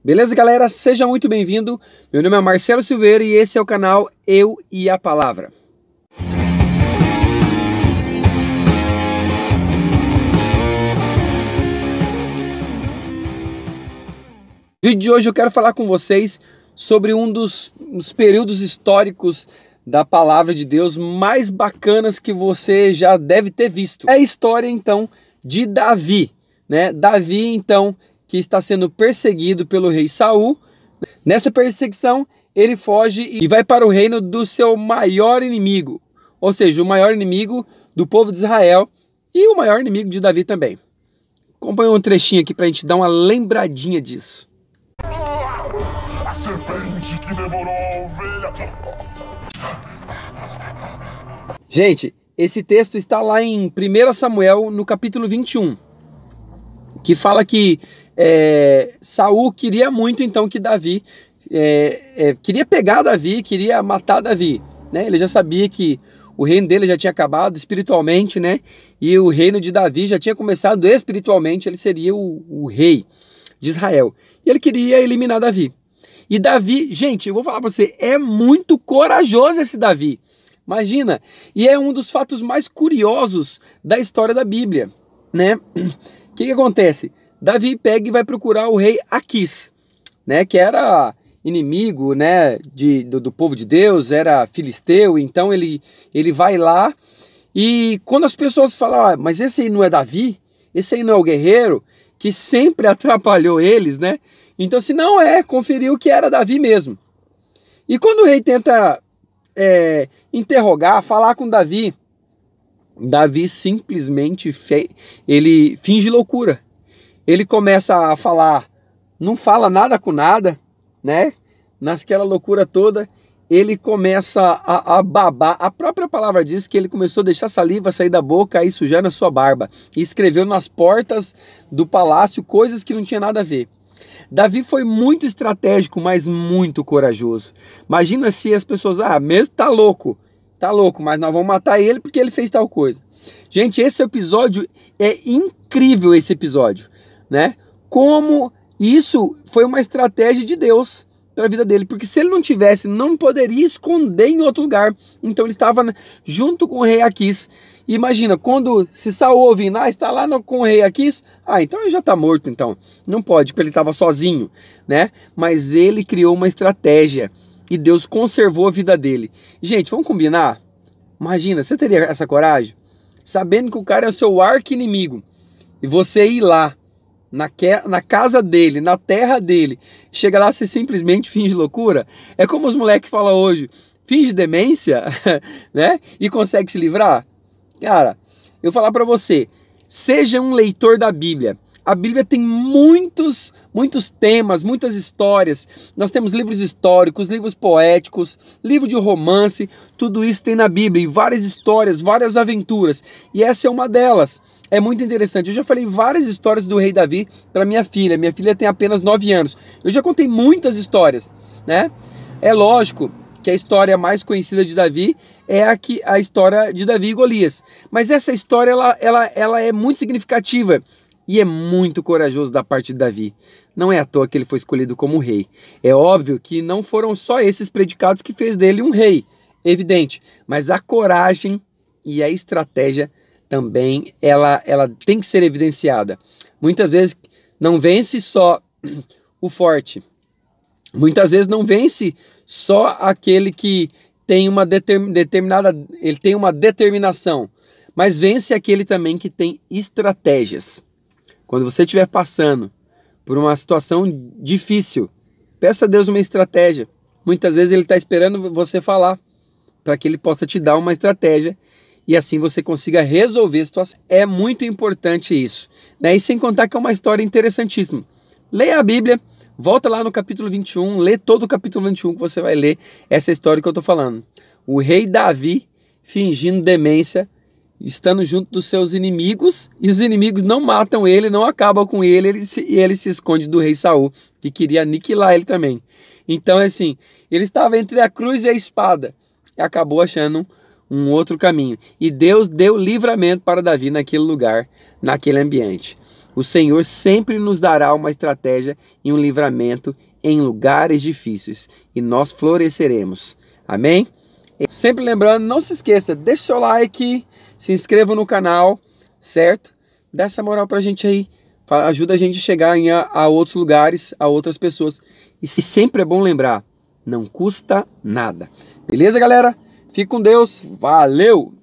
Beleza, galera? Seja muito bem-vindo. Meu nome é Marcelo Silveira e esse é o canal Eu e a Palavra. No vídeo de hoje eu quero falar com vocês sobre um dos períodos históricos da Palavra de Deus mais bacanas que você já deve ter visto. É a história, então, de Davi, né? Davi, então, que está sendo perseguido pelo rei Saul. Nessa perseguição, ele foge e vai para o reino do seu maior inimigo, ou seja, o maior inimigo do povo de Israel e o maior inimigo de Davi também. Acompanha um trechinho aqui para a gente dar uma lembradinha disso. A serpente que devorou a ovelha. Gente, esse texto está lá em 1 Samuel, no capítulo 21, que fala que Saul queria muito então que Davi, queria pegar Davi, queria matar Davi, né? Ele já sabia que o reino dele já tinha acabado espiritualmente, né? E o reino de Davi já tinha começado espiritualmente, ele seria o rei de Israel. E ele queria eliminar Davi. E Davi, gente, eu vou falar para você, é muito corajoso esse Davi. Imagina, e é um dos fatos mais curiosos da história da Bíblia, né? O que acontece? Davi pega e vai procurar o rei Aquis, né? Que era inimigo, né? Do povo de Deus, era filisteu. Então ele vai lá e quando as pessoas falam, mas esse aí não é Davi? Esse aí não é o guerreiro que sempre atrapalhou eles, né? Então se não conferiu que era Davi mesmo. E quando o rei tenta interrogar, falar com Davi, Davi simplesmente ele finge loucura. Ele começa a falar, não fala nada com nada, né? Naquela loucura toda, ele começa a babar. A própria palavra diz que ele começou a deixar saliva sair da boca e sujar na sua barba. E escreveu nas portas do palácio coisas que não tinha nada a ver. Davi foi muito estratégico, mas muito corajoso. Imagina se as pessoas, mesmo tá louco, mas nós vamos matar ele porque ele fez tal coisa. Gente, esse episódio é incrível, esse episódio, né? Como isso foi uma estratégia de Deus para a vida dele, porque se ele não tivesse, não poderia esconder em outro lugar. Então ele estava junto com o rei Aquis. Imagina, se Saul ouvir, está lá com o rei Aquis, então ele já está morto, então. Não pode, porque ele estava sozinho, né? Mas ele criou uma estratégia e Deus conservou a vida dele. Gente, vamos combinar? Imagina, você teria essa coragem? Sabendo que o cara é o seu arqui-inimigo e você ir lá, na casa dele, na terra dele, chega lá, você simplesmente finge loucura? É como os moleques falam hoje, finge demência, né? E consegue se livrar? Cara, eu vou falar para você, seja um leitor da Bíblia. A Bíblia tem muitos temas, muitas histórias. Nós temos livros históricos, livros poéticos, livro de romance, tudo isso tem na Bíblia, e várias histórias, várias aventuras. E essa é uma delas. É muito interessante. Eu já falei várias histórias do rei Davi para minha filha. Minha filha tem apenas 9 anos. Eu já contei muitas histórias, né? É lógico que a história mais conhecida de Davi é a história de Davi e Golias. Mas essa história ela é muito significativa e é muito corajoso da parte de Davi. Não é à toa que ele foi escolhido como rei. É óbvio que não foram só esses predicados que fez dele um rei, evidente. Mas a coragem e a estratégia também, ela tem que ser evidenciada. Muitas vezes não vence só o forte. Muitas vezes não vence só aquele que tem uma ele tem uma determinação, mas vence aquele também que tem estratégias. Quando você estiver passando por uma situação difícil, peça a Deus uma estratégia. Muitas vezes ele está esperando você falar, para que ele possa te dar uma estratégia e assim você consiga resolver a situação. É muito importante isso, né? E sem contar que é uma história interessantíssima. Leia a Bíblia, volta lá no capítulo 21, lê todo o capítulo 21 que você vai ler essa história que eu estou falando. O rei Davi fingindo demência, estando junto dos seus inimigos, e os inimigos não matam ele, não acabam com ele, e ele se esconde do rei Saul, que queria aniquilar ele também. Então, assim, ele estava entre a cruz e a espada, e acabou achando um outro caminho. E Deus deu livramento para Davi naquele lugar, naquele ambiente. O Senhor sempre nos dará uma estratégia e um livramento em lugares difíceis e nós floresceremos. Amém? Sempre lembrando, não se esqueça, deixe seu like, se inscreva no canal, certo? Dá essa moral pra gente aí, ajuda a gente a chegar a outros lugares, a outras pessoas. E sempre é bom lembrar, não custa nada. Beleza, galera? Fique com Deus, valeu!